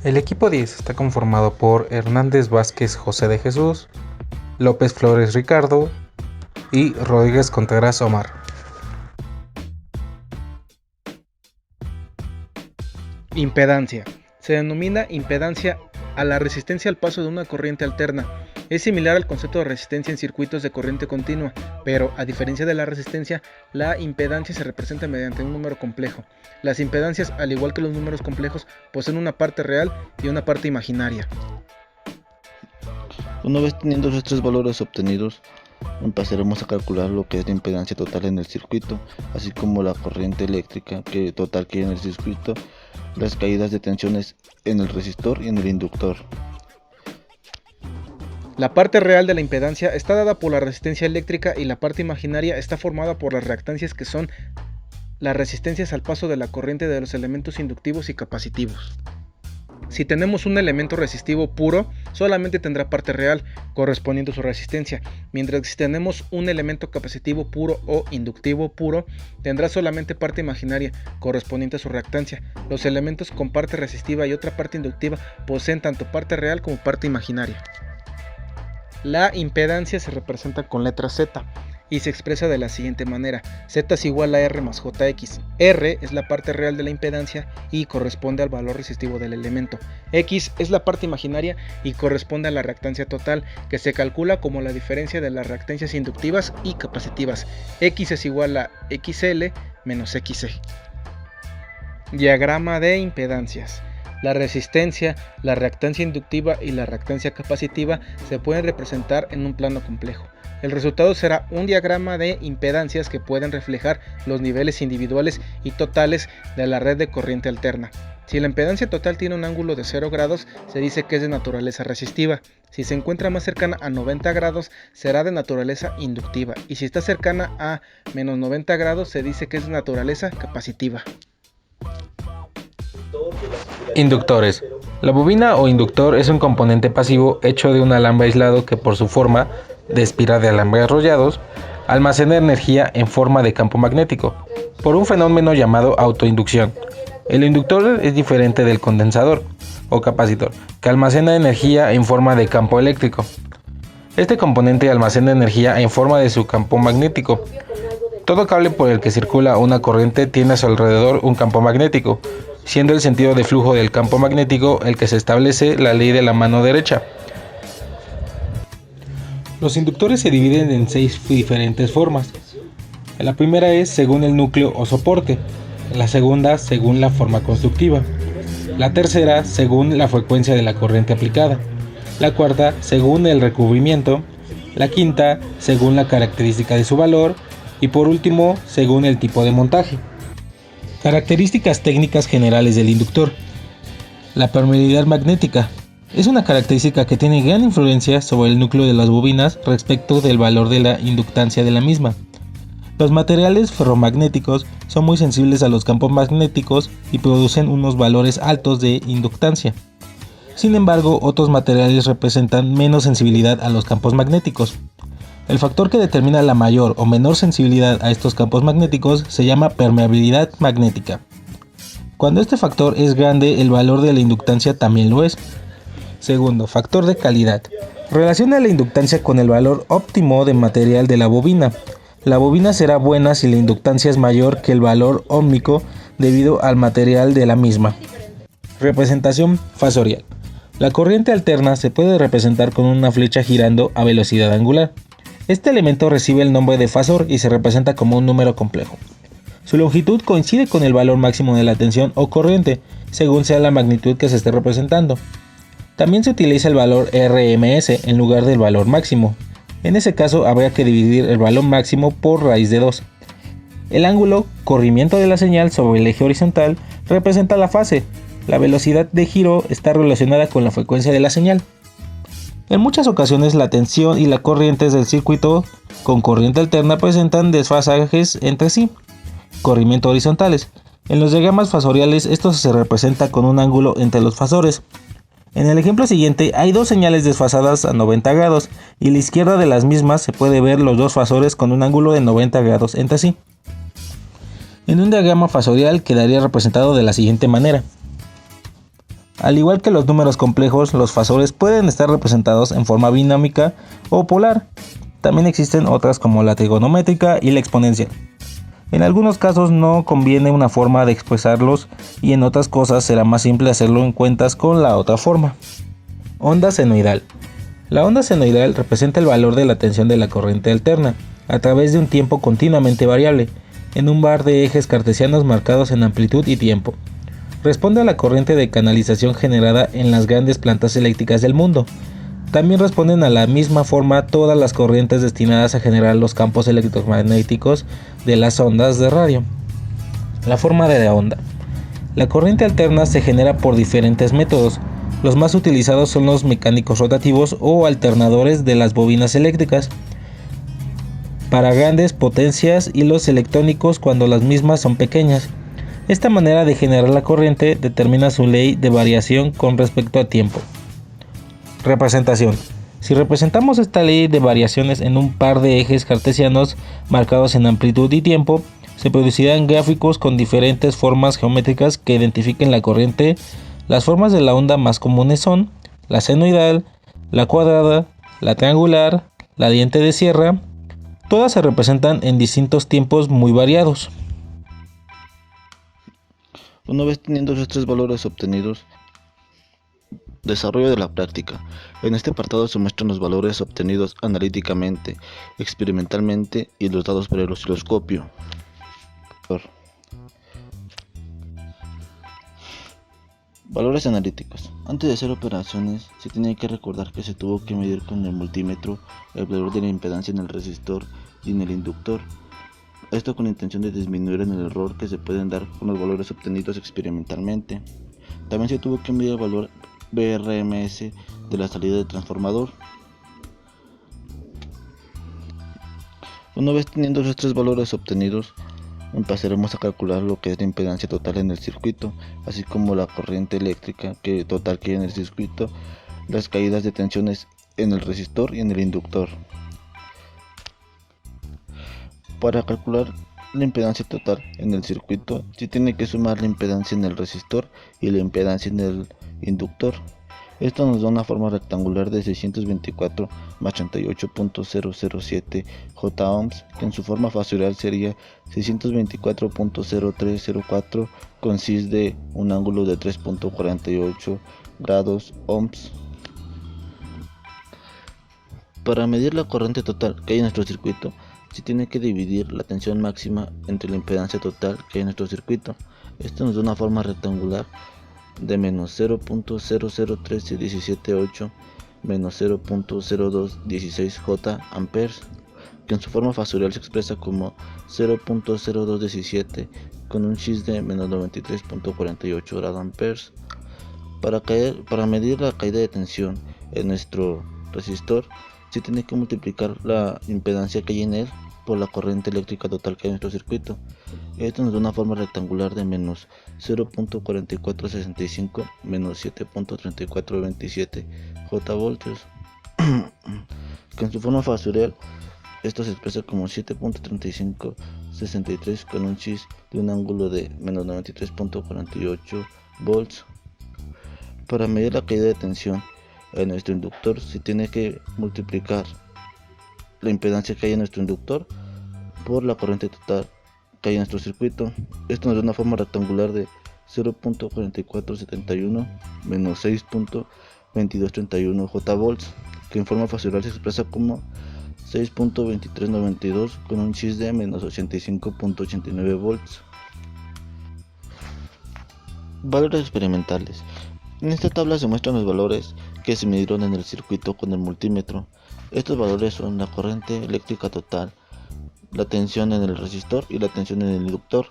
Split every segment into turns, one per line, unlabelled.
El equipo 10 está conformado por Hernández Vázquez José de Jesús, López Flores Ricardo y Rodríguez Contreras Omar.
Impedancia. Se denomina impedancia a la resistencia al paso de una corriente alterna. Es similar al concepto de resistencia en circuitos de corriente continua, pero a diferencia de la resistencia, la impedancia se representa mediante un número complejo. Las impedancias, al igual que los números complejos, poseen una parte real y una parte imaginaria.
Una vez teniendo esos tres valores obtenidos, empezaremos a calcular lo que es la impedancia total en el circuito, así como la corriente eléctrica total que hay en el circuito, las caídas de tensiones en el resistor y en el inductor.
La parte real de la impedancia está dada por la resistencia eléctrica y la parte imaginaria está formada por las reactancias, que son las resistencias al paso de la corriente de los elementos inductivos y capacitivos. Si tenemos un elemento resistivo puro, solamente tendrá parte real correspondiente a su resistencia, mientras que si tenemos un elemento capacitivo puro o inductivo puro, tendrá solamente parte imaginaria correspondiente a su reactancia. Los elementos con parte resistiva y otra parte inductiva poseen tanto parte real como parte imaginaria. La impedancia se representa con letra Z y se expresa de la siguiente manera: Z es igual a R más JX. R es la parte real de la impedancia y corresponde al valor resistivo del elemento. X es la parte imaginaria y corresponde a la reactancia total, que se calcula como la diferencia de las reactancias inductivas y capacitivas. X es igual a XL menos XC. Diagrama de impedancias. La resistencia, la reactancia inductiva y la reactancia capacitiva se pueden representar en un plano complejo. El resultado será un diagrama de impedancias que pueden reflejar los niveles individuales y totales de la red de corriente alterna. Si la impedancia total tiene un ángulo de 0 grados, se dice que es de naturaleza resistiva. Si se encuentra más cercana a 90 grados, será de naturaleza inductiva. Y si está cercana a menos 90 grados, se dice que es de naturaleza capacitiva.
Inductores. La bobina o inductor es un componente pasivo hecho de un alambre aislado que, por su forma de espiral de alambre enrollados, almacena energía en forma de campo magnético, por un fenómeno llamado autoinducción. El inductor es diferente del condensador o capacitor, que almacena energía en forma de campo eléctrico. Este componente almacena energía en forma de su campo magnético. Todo cable por el que circula una corriente tiene a su alrededor un campo magnético, siendo el sentido de flujo del campo magnético el que se establece la ley de la mano derecha. Los inductores se dividen en 6 diferentes formas. La primera es según el núcleo o soporte, la segunda según la forma constructiva, la tercera según la frecuencia de la corriente aplicada, la cuarta según el recubrimiento, la quinta según la característica de su valor y por último según el tipo de montaje. Características técnicas generales del inductor. La permeabilidad magnética es una característica que tiene gran influencia sobre el núcleo de las bobinas respecto del valor de la inductancia de la misma. Los materiales ferromagnéticos son muy sensibles a los campos magnéticos y producen unos valores altos de inductancia. Sin embargo, otros materiales representan menos sensibilidad a los campos magnéticos. El factor que determina la mayor o menor sensibilidad a estos campos magnéticos se llama permeabilidad magnética. Cuando este factor es grande, el valor de la inductancia también lo es. Segundo, factor de calidad. Relaciona la inductancia con el valor óptimo de material de la bobina. La bobina será buena si la inductancia es mayor que el valor óhmico debido al material de la misma. Representación fasorial. La corriente alterna se puede representar con una flecha girando a velocidad angular. Este elemento recibe el nombre de fasor y se representa como un número complejo. Su longitud coincide con el valor máximo de la tensión o corriente, según sea la magnitud que se esté representando. También se utiliza el valor RMS en lugar del valor máximo. En ese caso habría que dividir el valor máximo por raíz de 2. El ángulo corrimiento de la señal sobre el eje horizontal representa la fase. La velocidad de giro está relacionada con la frecuencia de la señal. En muchas ocasiones la tensión y la corriente del circuito con corriente alterna presentan desfasajes entre sí, corrimiento horizontales. En los diagramas fasoriales esto se representa con un ángulo entre los fasores. En el ejemplo siguiente hay dos señales desfasadas a 90 grados y a la izquierda de las mismas se puede ver los dos fasores con un ángulo de 90 grados entre sí. En un diagrama fasorial quedaría representado de la siguiente manera. Al igual que los números complejos, los fasores pueden estar representados en forma binomial o polar. También existen otras como la trigonométrica y la exponencial. En algunos casos no conviene una forma de expresarlos y en otras cosas será más simple hacerlo en cuentas con la otra forma. Onda senoidal. La onda senoidal representa el valor de la tensión de la corriente alterna a través de un tiempo continuamente variable, en un par de ejes cartesianos marcados en amplitud y tiempo. Responde a la corriente de canalización generada en las grandes plantas eléctricas del mundo. También responden a la misma forma todas las corrientes destinadas a generar los campos electromagnéticos de las ondas de radio. La forma de la onda. La corriente alterna se genera por diferentes métodos. Los más utilizados son los mecánicos rotativos o alternadores de las bobinas eléctricas para grandes potencias y los electrónicos cuando las mismas son pequeñas. Esta manera de generar la corriente determina su ley de variación con respecto a tiempo. Representación. Si representamos esta ley de variaciones en un par de ejes cartesianos marcados en amplitud y tiempo, se producirán gráficos con diferentes formas geométricas que identifiquen la corriente. Las formas de la onda más comunes son la senoidal, la cuadrada, la triangular, la diente de sierra. Todas se representan en distintos tiempos muy variados.
Una vez teniendo esos tres valores obtenidos, desarrollo de la práctica. En este apartado se muestran los valores obtenidos analíticamente, experimentalmente y los dados por el osciloscopio. Valores analíticos. Antes de hacer operaciones, se tiene que recordar que se tuvo que medir con el multímetro el valor de la impedancia en el resistor y en el inductor. Esto con la intención de disminuir el error que se pueden dar con los valores obtenidos experimentalmente. También se tuvo que medir el valor BRMS de la salida del transformador. Una vez teniendo esos tres valores obtenidos, empezaremos a calcular lo que es la impedancia total en el circuito, así como la corriente eléctrica total que hay en el circuito, las caídas de tensiones en el resistor y en el inductor. Para calcular la impedancia total en el circuito, se tiene que sumar la impedancia en el resistor y la impedancia en el inductor. Esto nos da una forma rectangular de 624 más 38.007 J ohms, que en su forma factorial sería 624.0304 con cis de un ángulo de 3.48 grados ohms. Para medir la corriente total que hay en nuestro circuito, se tiene que dividir la tensión máxima entre la impedancia total que hay en nuestro circuito. Esto nos da una forma rectangular de menos 0.0013178 menos 0.0216 J amperes, que en su forma factorial se expresa como 0.0217 con un cis de menos 93.48 grados amperes. Para medir la caída de tensión en nuestro resistor, se tiene que multiplicar la impedancia que hay en él por la corriente eléctrica total que hay en nuestro circuito. Esto nos da una forma rectangular de menos 0.4465 menos 7.3427 J voltios, que en su forma factorial esto se expresa como 7.3563 con un cis de un ángulo de menos 93.48 volts. Para medir la caída de tensión en nuestro inductor, se tiene que multiplicar la impedancia que hay en nuestro inductor por la corriente total que hay en nuestro circuito. Esto nos da una forma rectangular de 0.4471 menos 6.2231 J volts, que en forma factorial se expresa como 6.2392 con un cis de menos 85.89 volts. Valores experimentales. En esta tabla se muestran los valores que se midieron en el circuito con el multímetro. Estos valores son la corriente eléctrica total, la tensión en el resistor y la tensión en el inductor.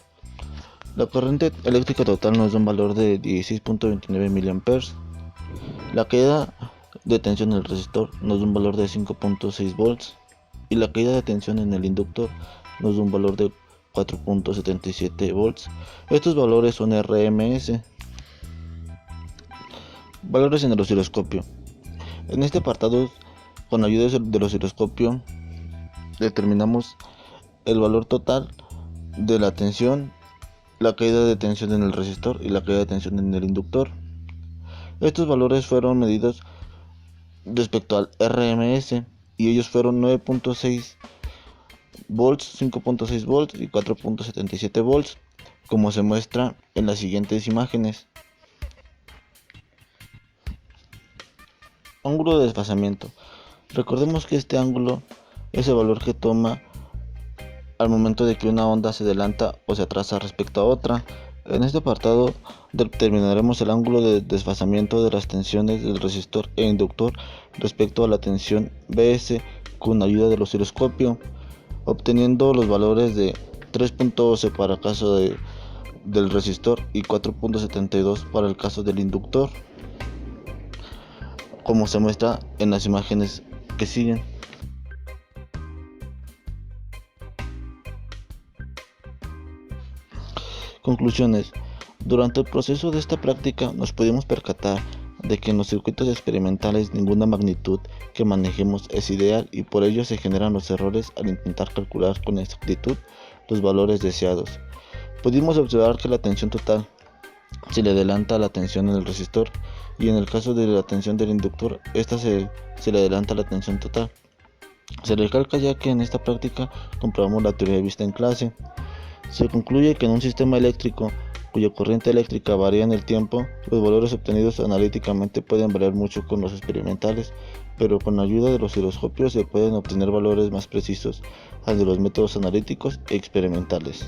La corriente eléctrica total nos da un valor de 16.29 mA. La caída de tensión en el resistor nos da un valor de 5.6 volts y la caída de tensión en el inductor nos da un valor de 4.77 volts. Estos valores son RMS. Valores en el osciloscopio. En este apartado, con la ayuda del osciloscopio, determinamos el valor total de la tensión, la caída de tensión en el resistor y la caída de tensión en el inductor. Estos valores fueron medidos respecto al RMS y ellos fueron 9.6 volts, 5.6 volts y 4.77 volts, como se muestra en las siguientes imágenes. Ángulo de desfasamiento. Recordemos que este ángulo es el valor que toma al momento de que una onda se adelanta o se atrasa respecto a otra. En este apartado determinaremos el ángulo de desfasamiento de las tensiones del resistor e inductor respecto a la tensión Bs con ayuda del osciloscopio, obteniendo los valores de 3.12 para el caso del resistor y 4.72 para el caso del inductor, como se muestra en las imágenes que siguen. Conclusiones. Durante el proceso de esta práctica nos pudimos percatar de que en los circuitos experimentales ninguna magnitud que manejemos es ideal y por ello se generan los errores al intentar calcular con exactitud los valores deseados. Pudimos observar que la tensión total se le adelanta la tensión en el resistor y en el caso de la tensión del inductor, esta se le adelanta la tensión total. Se recalca ya que en esta práctica comprobamos la teoría vista en clase. Se concluye que en un sistema eléctrico cuya corriente eléctrica varía en el tiempo, los valores obtenidos analíticamente pueden variar mucho con los experimentales, pero con la ayuda de los osciloscopios se pueden obtener valores más precisos al de los métodos analíticos y experimentales.